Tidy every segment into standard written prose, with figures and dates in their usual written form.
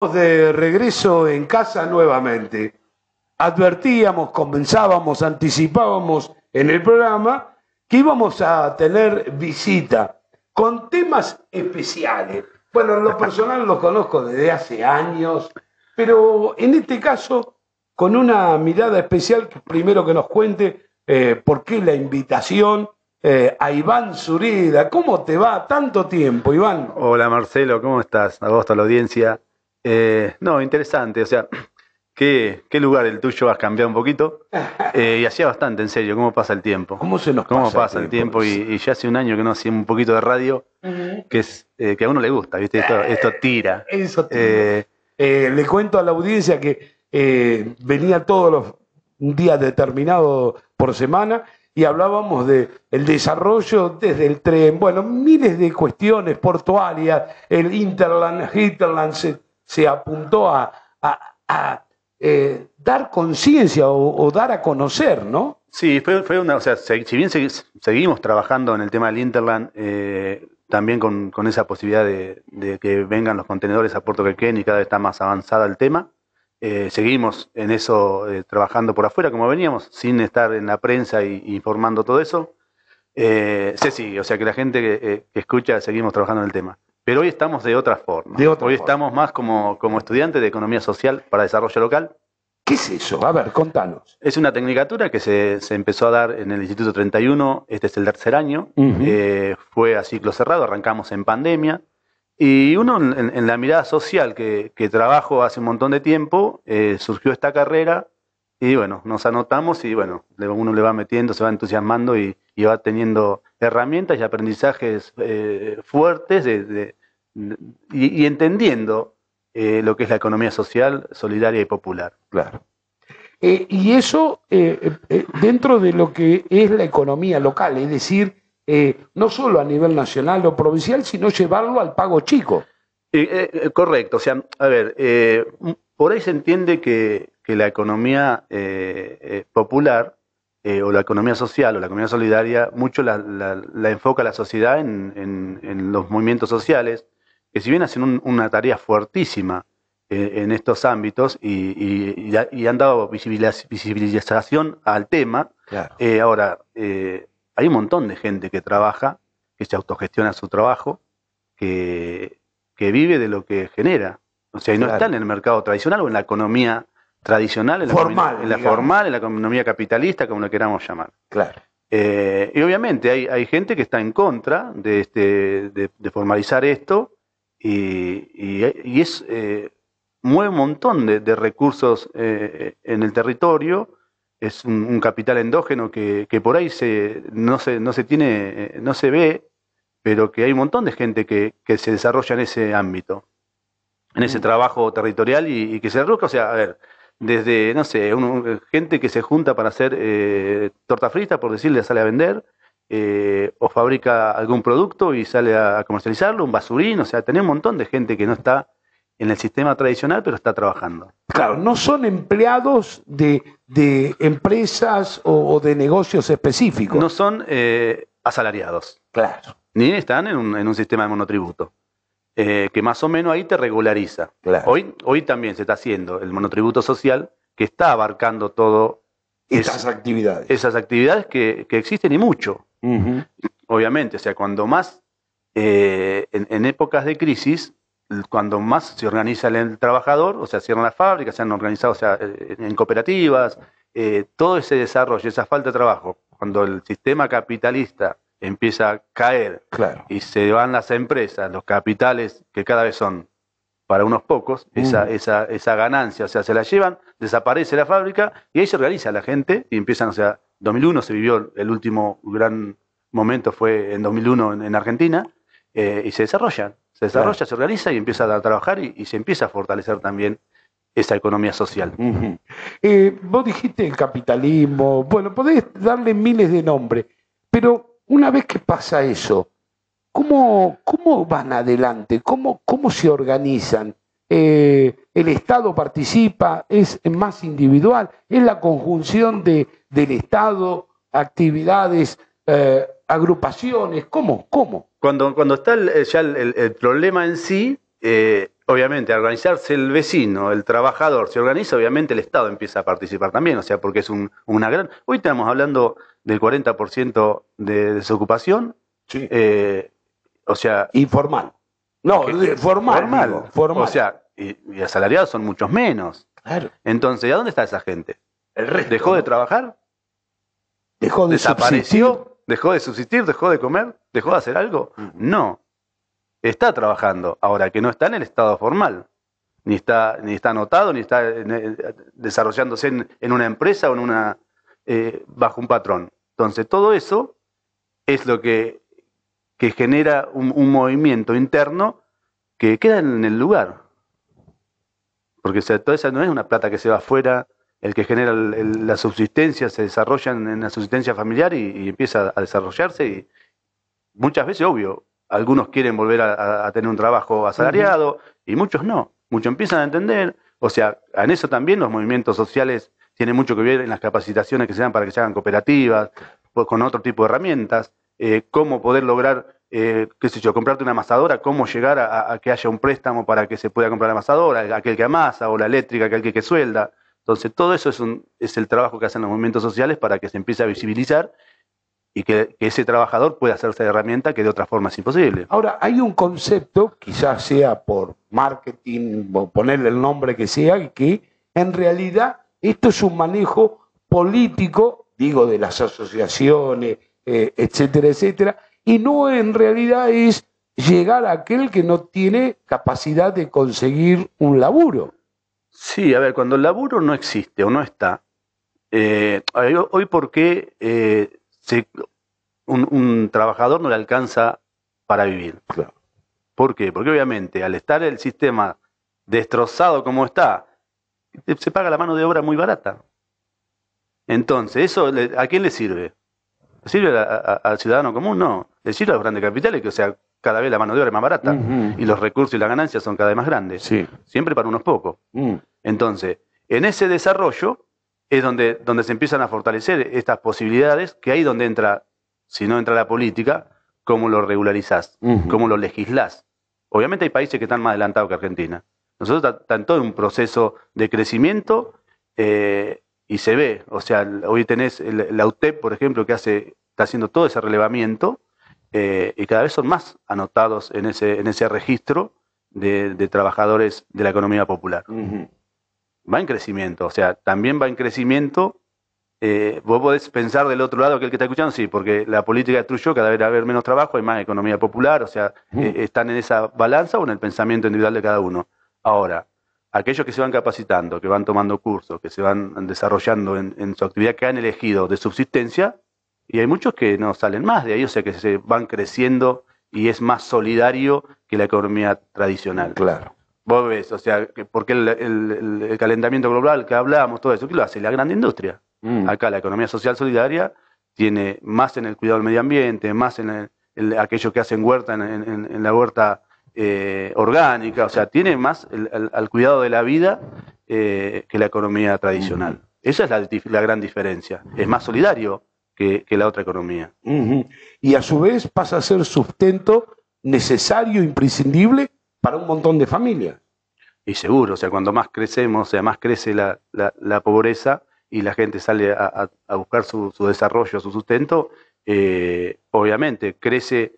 De regreso en casa nuevamente. Advertíamos, comenzábamos, anticipábamos en el programa que íbamos a tener visita con temas especiales. Bueno, en lo personal lo conozco desde hace años, pero en este caso con una mirada especial, primero que nos cuente por qué la invitación a Iván Zurida. ¿Cómo te va? Tanto tiempo, Iván. Hola Marcelo, ¿cómo estás? A vos, a la audiencia. No, interesante, o sea, ¿qué lugar el tuyo has cambiado un poquito? Y hacía bastante, en serio, ¿cómo pasa el tiempo? ¿Cómo se nos ¿Cómo pasa pasa el tiempo? Y ya hace un año que no hacía un poquito de radio, que es que a uno le gusta, ¿viste? Esto tira. Eso tira. Le cuento a la audiencia que venía todos los un día determinado por semana y hablábamos de el desarrollo desde el tren, bueno, miles de cuestiones portuarias, el Hinterland se apuntó a dar conciencia o dar a conocer, ¿no? Sí, fue una, o sea, si bien seguimos trabajando en el tema del Hinterland, también con esa posibilidad de que vengan los contenedores a Puerto Quequén y cada vez está más avanzada el tema. Seguimos en eso trabajando por afuera como veníamos, sin estar en la prensa y informando todo eso. Se sigue, o sea que la gente que escucha, seguimos trabajando en el tema. Pero hoy estamos de otra forma. Hoy estamos más como estudiantes de Economía Social para Desarrollo Local. ¿Qué es eso? A ver, contanos. Es una tecnicatura que se empezó a dar en el Instituto 31, este es el tercer año, fue a ciclo cerrado, arrancamos en pandemia, y uno en la mirada social que trabajo hace un montón de tiempo, surgió esta carrera, y bueno, nos anotamos y bueno, uno le va metiendo, se va entusiasmando y va teniendo herramientas y aprendizajes fuertes y entendiendo lo que es la economía social, solidaria y popular. Claro. Y eso dentro de lo que es la economía local, es decir, no solo a nivel nacional o provincial, sino llevarlo al pago chico. Correcto, o sea, a ver, por ahí se entiende que la economía popular o la economía social o la economía solidaria mucho la enfoca la sociedad en los movimientos sociales, que si bien hacen una tarea fuertísima en estos ámbitos y han dado visibilización al tema, claro. Ahora, hay un montón de gente que trabaja, que se autogestiona su trabajo, que vive de lo que genera. O sea, y no está en el mercado tradicional o en la economía tradicional, en la formal, en la economía capitalista, como lo queramos llamar. Claro. Y obviamente hay gente que está en contra de formalizar esto y es mueve un montón de recursos en el territorio. Es un capital endógeno que por ahí no se ve, pero que hay un montón de gente que se desarrolla en ese ámbito, en ese trabajo territorial y que se arroja, o sea, a ver, desde, no sé, gente que se junta para hacer torta frita, por decirle, sale a vender, o fabrica algún producto y sale a comercializarlo, un basurín, o sea, tenés un montón de gente que no está en el sistema tradicional, pero está trabajando. Claro, no son empleados de empresas o de negocios específicos. No son asalariados. Claro. Ni están en un sistema de monotributo, que más o menos ahí te regulariza. Claro. Hoy también se está haciendo el monotributo social, que está abarcando todo esas actividades. Esas actividades que existen y mucho. Obviamente, o sea, cuando más, en épocas de crisis, cuando más se organiza el trabajador, o sea, cierran las fábricas, se han organizado, o sea, en cooperativas, todo ese desarrollo, esa falta de trabajo, cuando el sistema capitalista empieza a caer, claro, y se van las empresas, los capitales, que cada vez son para unos pocos, esa ganancia, o sea, se la llevan, desaparece la fábrica, y ahí se organiza la gente, y empiezan, o sea, 2001 se vivió, el último gran momento fue en 2001 en Argentina, y se desarrolla, claro, se organiza y empieza a trabajar y se empieza a fortalecer también esa economía social. Vos dijiste el capitalismo, bueno, podés darle miles de nombres, pero una vez que pasa eso, ¿cómo van adelante? ¿Cómo se organizan? ¿El Estado participa? ¿Es más individual? ¿Es la conjunción del Estado, actividades, agrupaciones? ¿Cómo? Cuando está ya el problema en sí, obviamente, al organizarse el vecino, el trabajador, se organiza, obviamente el Estado empieza a participar también, o sea, porque es una gran... Hoy estamos hablando del 40% de desocupación, Sí. O sea... Informal. No, formal. Formal. Digo, formal. O sea, y asalariados son muchos menos. Claro. Entonces, ¿a dónde está esa gente? El resto, ¿Dejó de trabajar? ¿Dejó de ¿Desapareció? subsistir? ¿Dejó de subsistir? ¿Dejó de comer? ¿Dejó de hacer algo? No. Está trabajando. Ahora que no está en el estado formal. Ni está anotado, ni está desarrollándose en una empresa o bajo un patrón. Entonces, todo eso es lo que genera un movimiento interno que queda en el lugar. Porque toda esa no es una plata que se va afuera, el que genera la subsistencia, se desarrolla en la subsistencia familiar y empieza a desarrollarse. Y muchas veces, obvio, algunos quieren volver a tener un trabajo asalariado y muchos no. Muchos empiezan a entender. O sea, en eso también los movimientos sociales tienen mucho que ver en las capacitaciones que se dan para que se hagan cooperativas, pues con otro tipo de herramientas. Cómo poder lograr, qué sé yo, comprarte una amasadora, cómo llegar a que haya un préstamo para que se pueda comprar la amasadora, aquel que amasa, o la eléctrica, aquel que suelda. Entonces, todo eso es el trabajo que hacen los movimientos sociales para que se empiece a visibilizar y que ese trabajador pueda hacerse de herramienta que de otra forma es imposible. Ahora, hay un concepto, quizás sea por marketing, o ponerle el nombre que sea, que en realidad esto es un manejo político, digo, de las asociaciones, etcétera, etcétera, y no en realidad es llegar a aquel que no tiene capacidad de conseguir un laburo. Sí, a ver, cuando el laburo no existe o no está, hoy por qué un trabajador no le alcanza para vivir. Claro. ¿Por qué? Porque obviamente al estar el sistema destrozado como está, se paga la mano de obra muy barata. Entonces, ¿eso a quién le sirve? ¿Le sirve al ciudadano común? No. Le sirve a los grandes capitales, que o sea, cada vez la mano de obra es más barata y los recursos y las ganancias son cada vez más grandes. Sí. Siempre para unos pocos. Entonces, en ese desarrollo es donde se empiezan a fortalecer estas posibilidades, que ahí donde entra, si no entra la política, cómo lo regularizás, cómo lo legislás. Obviamente hay países que están más adelantados que Argentina. Nosotros estamos en todo un proceso de crecimiento y se ve. O sea, hoy tenés la UTEP, por ejemplo, que está haciendo todo ese relevamiento y cada vez son más anotados en ese registro de trabajadores de la economía popular. Va en crecimiento, o sea, también va en crecimiento. Vos podés pensar del otro lado que el que está escuchando, sí, porque la política destruyó, cada vez va a haber menos trabajo, hay más economía popular, o sea, están en esa balanza o en el pensamiento individual de cada uno. Ahora, aquellos que se van capacitando, que van tomando cursos, que se van desarrollando en su actividad que han elegido de subsistencia, y hay muchos que no salen más de ahí, o sea, que se van creciendo y es más solidario que la economía tradicional. Claro. Vos ves, o sea, porque el calentamiento global que hablábamos, todo eso, ¿qué lo hace? La gran industria. Acá la economía social solidaria tiene más en el cuidado del medio ambiente, más en aquellos que hacen huerta en la huerta orgánica, o sea, tiene más al cuidado de la vida que la economía tradicional. Esa es la gran diferencia. Es más solidario que la otra economía. Y a su vez pasa a ser sustento necesario, imprescindible para un montón de familias. Y seguro, o sea, cuando más crecemos, o sea, más crece la pobreza y la gente sale a buscar su desarrollo, su sustento, obviamente crece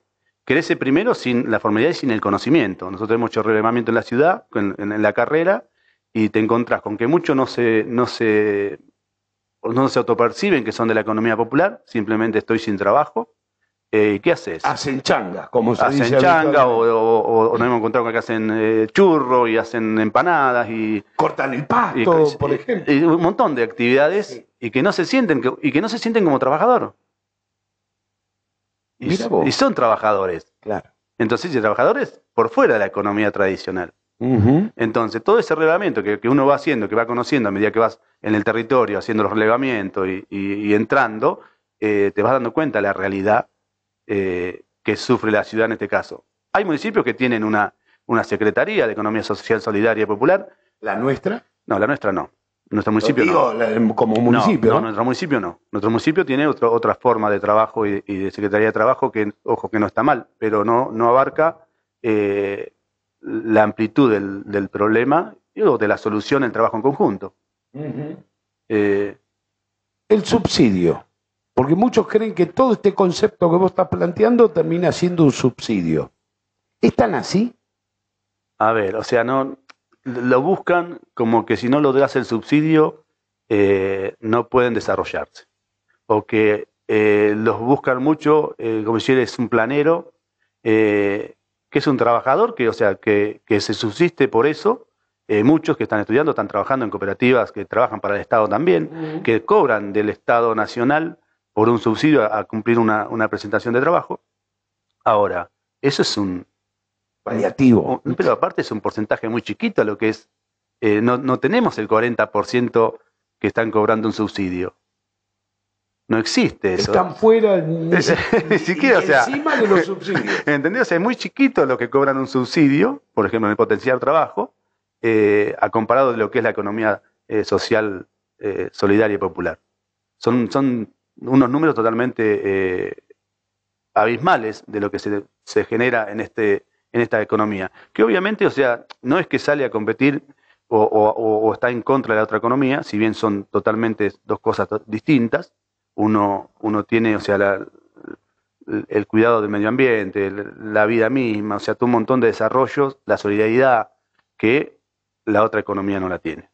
primero sin la formalidad y sin el conocimiento. Nosotros hemos hecho relevamiento en la ciudad, en la carrera, y te encontrás con que muchos no se autoperciben que son de la economía popular, simplemente estoy sin trabajo. ¿Qué haces? Hacen changa, como se dice. Hacen changa o nos hemos encontrado con que hacen churro y hacen empanadas y cortan el pasto, por ejemplo. Y un montón de actividades y que no se sienten como trabajador. Y son trabajadores. Claro. Entonces, trabajadores por fuera de la economía tradicional. Entonces, todo ese relevamiento que uno va haciendo, que va conociendo a medida que vas en el territorio haciendo los relevamientos y entrando, te vas dando cuenta de la realidad que sufre la ciudad en este caso. Hay municipios que tienen una secretaría de Economía Social Solidaria y Popular. ¿La nuestra? No, la nuestra no. Nuestro municipio no. Como municipio. No, nuestro municipio no. Nuestro municipio tiene otra forma de trabajo y de Secretaría de Trabajo que, ojo, que no está mal, pero no abarca la amplitud del problema o de la solución el trabajo en conjunto. El subsidio, porque muchos creen que todo este concepto que vos estás planteando termina siendo un subsidio. ¿Es tan así? A ver, o sea, no lo buscan como que si no lo das el subsidio no pueden desarrollarse. O que los buscan mucho, como si eres un planero, que es un trabajador, que, o sea, que se subsiste por eso. Muchos que están estudiando están trabajando en cooperativas que trabajan para el Estado también, que cobran del Estado nacional por un subsidio a cumplir una presentación de trabajo. Ahora, eso es un paliativo. Pero aparte es un porcentaje muy chiquito lo que es. No tenemos el 40% que están cobrando un subsidio. No existe eso. Están fuera ni siquiera, o sea, encima de los subsidios. ¿Entendés? O sea, es muy chiquito lo que cobran un subsidio, por ejemplo, en el potenciar trabajo, a comparado de lo que es la economía social, solidaria y popular. Son unos números totalmente abismales de lo que se genera en esta economía. Que obviamente, o sea, no es que sale a competir o está en contra de la otra economía, si bien son totalmente dos cosas distintas. Uno tiene, o sea, el cuidado del medio ambiente, la vida misma, o sea, todo un montón de desarrollos, la solidaridad, que la otra economía no la tiene.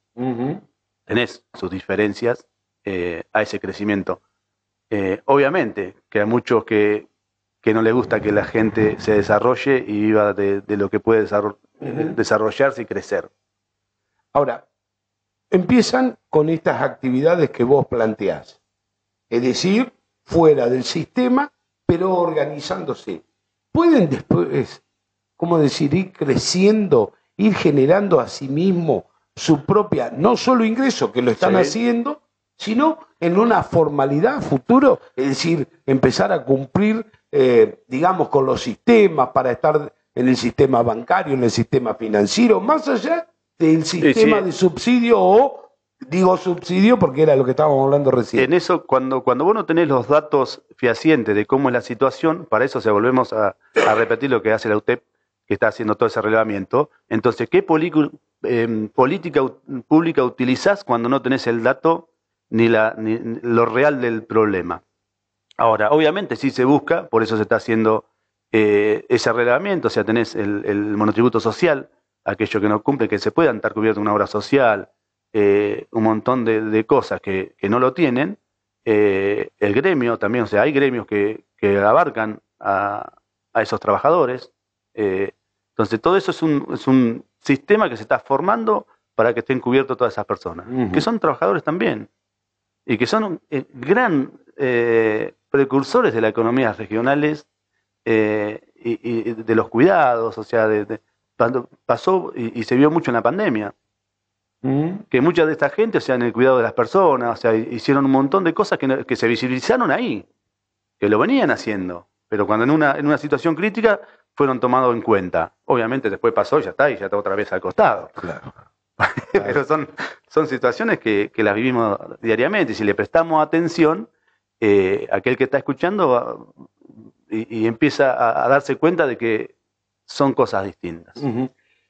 Tenés sus diferencias a ese crecimiento. Obviamente que hay muchos que no les gusta que la gente se desarrolle y viva de lo que puede desarrollarse y crecer. Ahora, empiezan con estas actividades que vos planteás. Es decir, fuera del sistema, pero organizándose. ¿Pueden después, cómo decir, ir creciendo, ir generando a sí mismo su propia, no solo ingreso, que lo están haciendo, sino en una formalidad futuro? Es decir, empezar a cumplir, digamos, con los sistemas para estar en el sistema bancario, en el sistema financiero, más allá del sistema de subsidio o... Digo subsidio porque era lo que estábamos hablando recién. En eso, cuando vos no tenés los datos fehacientes de cómo es la situación, para eso volvemos a repetir lo que hace la UTEP, que está haciendo todo ese relevamiento. Entonces, ¿qué política pública utilizás cuando no tenés el dato ni lo real del problema? Ahora, obviamente sí se busca, por eso se está haciendo ese relevamiento, o sea, tenés el monotributo social, aquello que no cumple, que se puedan estar cubiertos una obra social, un montón de cosas que no lo tienen. El gremio también, o sea, hay gremios que abarcan a esos trabajadores. Entonces, todo eso es un sistema que se está formando para que estén cubiertos todas esas personas, que son trabajadores también, y que son gran precursores de las economías regionales y de los cuidados, o sea, cuando pasó y se vio mucho en la pandemia. Que mucha de esta gente, o sea, en el cuidado de las personas, o sea, hicieron un montón de cosas que se visibilizaron ahí, que lo venían haciendo, pero cuando en una situación crítica fueron tomados en cuenta. Obviamente después pasó y ya está otra vez al costado. Claro. Pero son situaciones que las vivimos diariamente, y si le prestamos atención, aquel que está escuchando y empieza a darse cuenta de que son cosas distintas.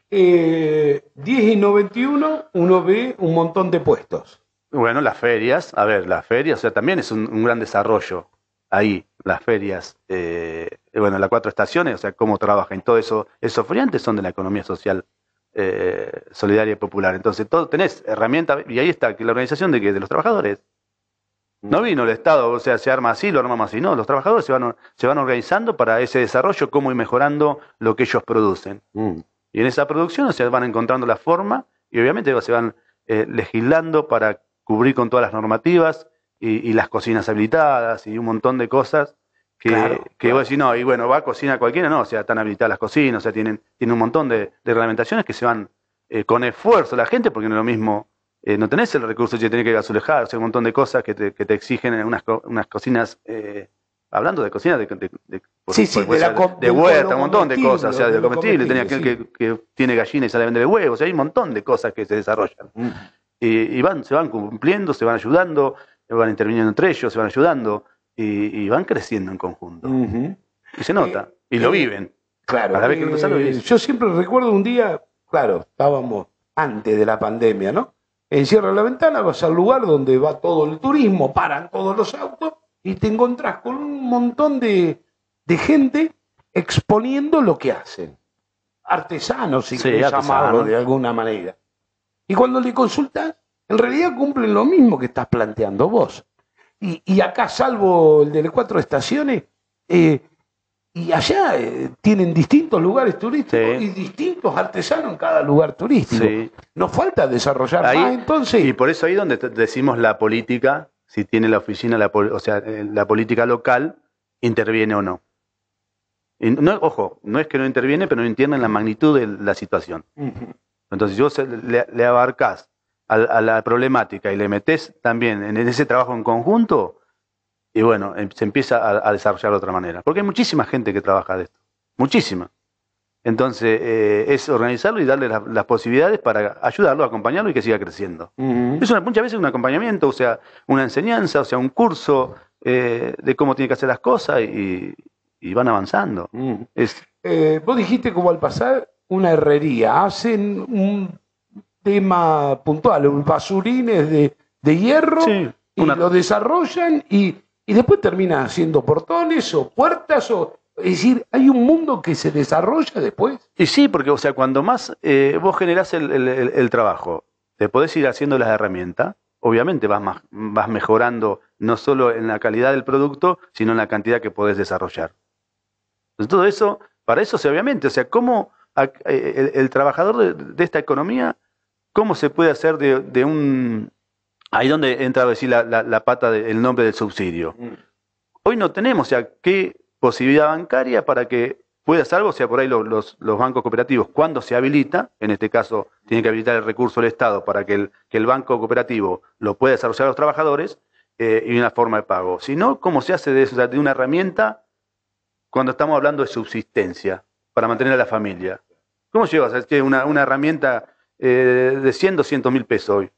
10 y 91 uno ve un montón de puestos. Bueno, las ferias, o sea, también es un gran desarrollo ahí, las ferias. Bueno, las 4 estaciones, o sea, cómo trabajan, todo eso, esos feriantes son de la economía social, solidaria y popular. Entonces, todo tenés herramientas, y ahí está, que la organización de los trabajadores. No vino el Estado, o sea, se arma así, lo armamos así, no, los trabajadores se van organizando para ese desarrollo, cómo ir mejorando lo que ellos producen. Y en esa producción, o sea, van encontrando la forma y obviamente se van legislando para cubrir con todas las normativas y las cocinas habilitadas y un montón de cosas que vos decís, no, y bueno, va a cocina cualquiera, no, o sea, están habilitadas las cocinas, o sea, tienen un montón de reglamentaciones que se van con esfuerzo la gente, porque no es lo mismo, no tenés el recurso de tener que gasolejar, o sea, un montón de cosas que te exigen en unas cocinas... hablando de cocina, de huerta, un montón de cosas, o sea, de comestible, tenía aquel que tiene gallina y sale a vender huevos, o sea, hay un montón de cosas que se desarrollan. Y se van cumpliendo, se van ayudando, van interviniendo entre ellos, se van ayudando, y van creciendo en conjunto. Y se nota, y lo viven. Claro, Cada vez que cruzás lo ves. yo siempre recuerdo un día, claro, estábamos antes de la pandemia, ¿no? Encierra la ventana, vas al lugar donde va todo el turismo, paran todos los autos y te encontrás con un montón de gente exponiendo lo que hacen. Artesanos, si Sí, querés llamarlo artesanos. de alguna manera. Y cuando le consultas, en realidad cumplen lo mismo que estás planteando vos. Y acá, salvo el de las 4 estaciones, y allá tienen distintos lugares turísticos Sí. y distintos artesanos en cada lugar turístico. Sí. Nos falta desarrollar Ahí- más, entonces. Y por eso ahí donde decimos la política, si tiene la oficina, o sea, la política local, interviene o no. Y no. Ojo, no es que no interviene, pero no entienden la magnitud de la situación. Ujú. Entonces, si vos le abarcás a la problemática y le metés también en ese trabajo en conjunto, y bueno, se empieza a desarrollar de otra manera. Porque hay muchísima gente que trabaja de esto. Muchísima. Entonces, es organizarlo y darle las posibilidades para ayudarlo, acompañarlo y que siga creciendo. Ujú. Muchas veces un acompañamiento, o sea, una enseñanza, o sea, un curso de cómo tiene que hacer las cosas y van avanzando. Ujú. Es, Vos dijiste como al pasar una herrería, hacen un tema puntual, un basurines de hierro, Sí, y una- lo desarrollan y después terminan haciendo portones o puertas, es decir, hay un mundo que se desarrolla después. y sí, porque, o sea, cuando más vos generás el trabajo, te podés ir haciendo las herramientas, obviamente vas mejorando no solo en la calidad del producto, sino en la cantidad que podés desarrollar. Entonces, todo eso, para eso, obviamente, o sea, cómo el trabajador de esta economía, cómo se puede hacer de un... Ahí donde entra a decir la pata del nombre del subsidio. Hoy no tenemos, o sea, qué posibilidad bancaria para que pueda hacer algo, o sea, por ahí los bancos cooperativos, cuando se habilita, en este caso tiene que habilitar el recurso del Estado para que el banco cooperativo lo pueda desarrollar a los trabajadores y una forma de pago. Si no, ¿cómo se hace de una herramienta cuando estamos hablando de subsistencia para mantener a la familia? ¿Cómo llevas a hacer una herramienta de 100, 200 mil pesos hoy?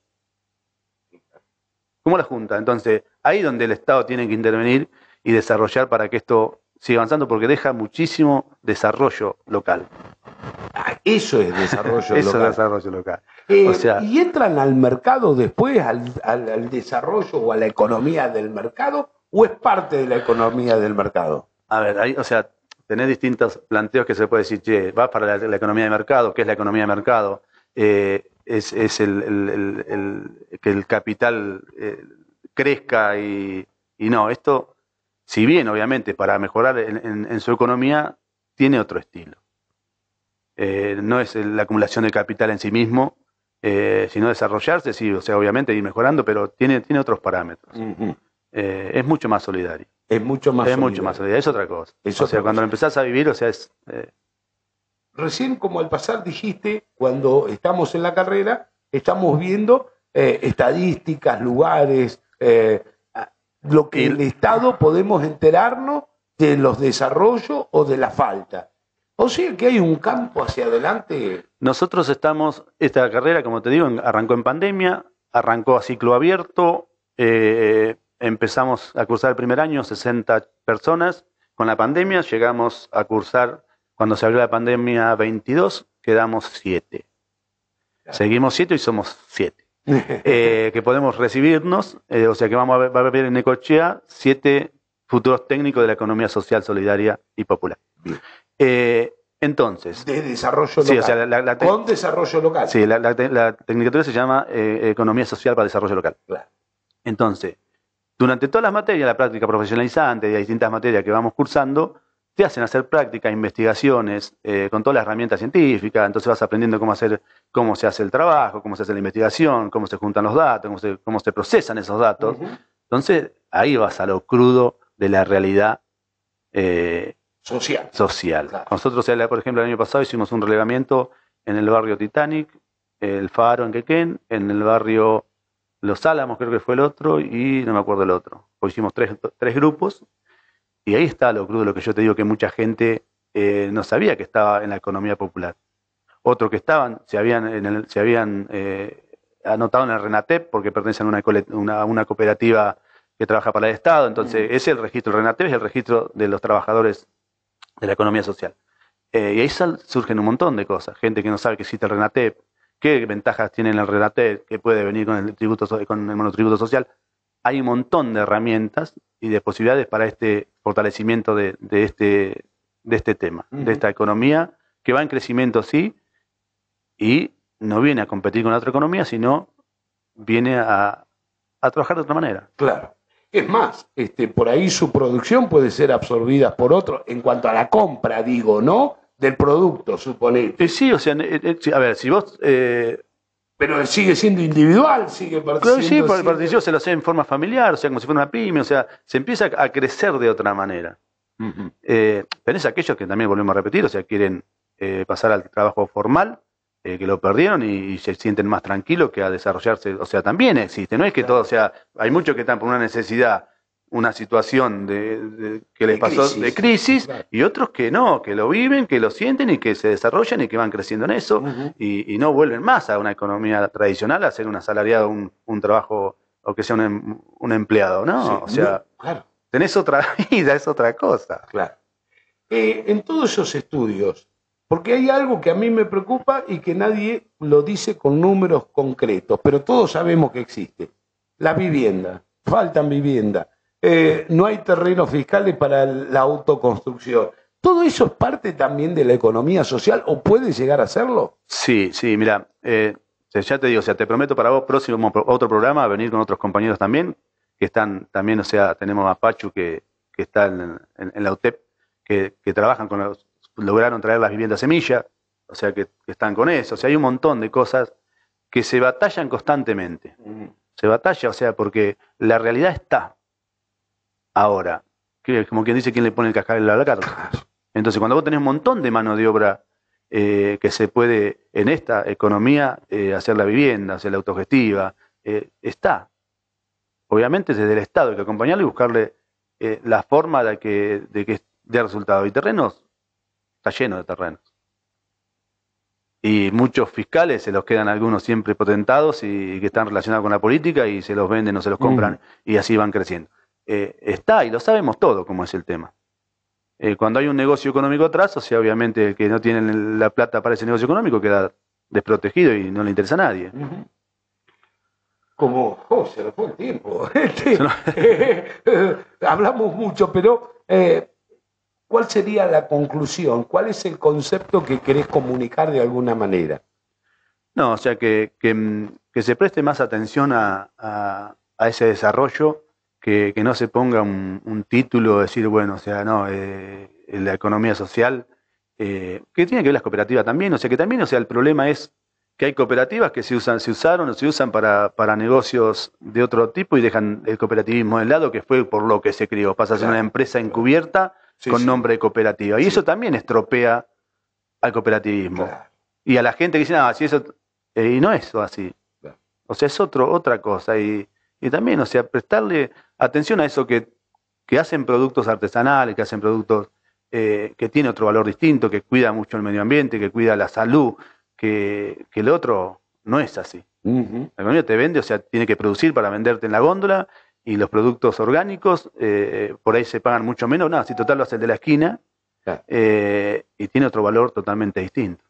¿Cómo la junta? Entonces, ahí donde el Estado tiene que intervenir y desarrollar para que esto siga avanzando, porque deja muchísimo desarrollo local. Eso es desarrollo Eso es local. desarrollo local. O sea, ¿Y entran al mercado después, al desarrollo o a la economía del mercado, o es parte de la economía del mercado? a ver, ahí, o sea, tenés distintos planteos que se puede decir, che, va para la economía de mercado, ¿qué es la economía de mercado? Es que el capital crezca y no, esto, si bien obviamente para mejorar en su economía, tiene otro estilo. No es la acumulación de capital en sí mismo, sino desarrollarse, sí, o sea, obviamente ir mejorando, pero tiene otros parámetros. Ujú. Es mucho más solidario. Es mucho más Es mucho solidario. más solidario, es otra cosa. Es O otra sea, cuando cosa. lo empezás a vivir, o sea, es... Recién, como al pasar, dijiste, cuando estamos en la carrera, estamos viendo estadísticas, lugares, lo que Y- el Estado podemos enterarnos de los desarrollos o de la falta. O sea que hay un campo hacia adelante. Nosotros esta carrera, como te digo, arrancó en pandemia, arrancó a ciclo abierto, empezamos a cursar el primer año 60 personas, con la pandemia llegamos a cursar, cuando se abrió la pandemia 22, quedamos 7. Seguimos 7 y somos 7. Que podemos recibirnos, o sea que va a haber en Necochea 7 futuros técnicos de la economía social, solidaria y popular. Bien. Entonces, De desarrollo local. sí, o sea, con desarrollo local. sí, la tecnicatura se llama Economía Social para Desarrollo Local. Claro. Entonces, durante todas las materias, la práctica profesionalizante y las distintas materias que vamos cursando, te hacen hacer prácticas, investigaciones, con todas las herramientas científicas, entonces vas aprendiendo cómo se hace el trabajo, cómo se hace la investigación, cómo se juntan los datos, cómo se procesan esos datos. Ujú. Entonces, ahí vas a lo crudo de la realidad Social. Claro. Nosotros, por ejemplo, el año pasado hicimos un relevamiento en el barrio Titanic, el Faro en Quequén, en el barrio Los Álamos, creo que fue el otro, y no me acuerdo el otro. Hoy hicimos tres grupos, y ahí está lo crudo, lo que yo te digo, que mucha gente no sabía que estaba en la economía popular. Otros que se habían anotado en el RENATEP porque pertenecen a una cooperativa que trabaja para el Estado, entonces es el registro, el RENATEP es el registro de los trabajadores de la economía social. Y ahí surgen un montón de cosas. Gente que no sabe que existe el RENATEP, qué ventajas tiene el RENATEP, que puede venir con el con el monotributo social. Hay un montón de herramientas y de posibilidades para este fortalecimiento de este tema, de esta economía que va en crecimiento, sí, y no viene a competir con la otra economía, sino viene a trabajar de otra manera. Claro. Es más, por ahí su producción puede ser absorbida por otro, en cuanto a la compra, digo, ¿no? Del producto, suponete. Sí, o sea, a ver, si vos... pero sigue siendo individual, sigue participando. Claro, sí, participó, se lo hace en forma familiar, o sea, como si fuera una pyme, o sea, se empieza a crecer de otra manera. Tenés aquellos que también volvemos a repetir, o sea, quieren pasar al trabajo formal, que lo perdieron y se sienten más tranquilos que a desarrollarse, o sea, también existe, no es que todo, o sea, hay muchos que están por una necesidad, una situación que les pasó de crisis, claro, y otros que no, que lo viven, que lo sienten y que se desarrollan y que van creciendo en eso, y no vuelven más a una economía tradicional, a ser un asalariado, un trabajo, o que sea un empleado, ¿no? Sí, o sea, claro, tenés otra vida, es otra cosa. Claro. En todos esos estudios, porque hay algo que a mí me preocupa y que nadie lo dice con números concretos, pero todos sabemos que existe. La vivienda, faltan viviendas, no hay terrenos fiscales para la autoconstrucción. ¿Todo eso es parte también de la economía social o puede llegar a serlo? Sí, mira, ya te digo, o sea, te prometo para vos, próximo otro programa, a venir con otros compañeros también, que están también, o sea, tenemos a Pachu que está en la UTEP, que trabajan lograron traer las viviendas semilla, o sea, que están con eso, o sea, hay un montón de cosas que se batallan constantemente. Se batalla, o sea, porque la realidad está ahora, que como quien dice, ¿quién le pone el cascabel a la carta? Entonces, cuando vos tenés un montón de mano de obra que se puede en esta economía hacer la vivienda, hacer la autogestiva, está. Obviamente desde el Estado hay que acompañarlo y buscarle la forma de que dé resultado. Y terrenos, está lleno de terrenos. Y muchos fiscales se los quedan algunos siempre potentados y que están relacionados con la política y se los venden o se los compran y así van creciendo. Está, y lo sabemos todo cómo es el tema. Cuando hay un negocio económico atrás, o sea, obviamente el que no tiene la plata para ese negocio económico queda desprotegido y no le interesa a nadie. Como, se nos fue el tiempo. Hablamos mucho, pero ¿cuál sería la conclusión? ¿Cuál es el concepto que querés comunicar de alguna manera? No, o sea, que se preste más atención a ese desarrollo, que no se ponga un título de decir, bueno, o sea, no, la economía social, que tiene que ver las cooperativas también, o sea, que también, o sea, el problema es que hay cooperativas que se usaron o se usan para negocios de otro tipo y dejan el cooperativismo de lado, que fue por lo que se creó, pasa a ser una empresa encubierta con nombre de cooperativa, y eso también estropea al cooperativismo. Claro. Y a la gente que dice, si eso, y no es así. Claro. O sea, es otra cosa. Y también, o sea, prestarle atención a eso que hacen productos artesanales, que hacen productos que tienen otro valor distinto, que cuida mucho el medio ambiente, que cuida la salud, que el otro no es así. La economía te vende, o sea, tiene que producir para venderte en la góndola, y los productos orgánicos por ahí se pagan mucho menos, si total lo hace el de la esquina, claro, y tiene otro valor totalmente distinto.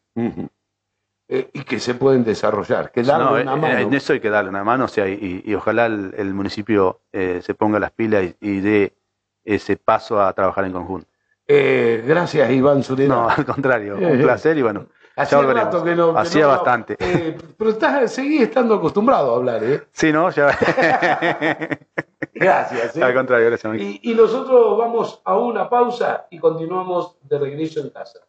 Y que se pueden desarrollar, que darle una mano. En eso hay que darle una mano, o sea, y ojalá el municipio se ponga las pilas y dé ese paso a trabajar en conjunto. Gracias, Iván Zureda. No, al contrario, un placer y bueno. Hacía rato que no. Hacía bastante. Pero seguís estando acostumbrado a hablar, ¿eh? Sí, ¿no? Ya. Gracias. Al contrario, gracias. Y nosotros vamos a una pausa y continuamos de regreso en casa.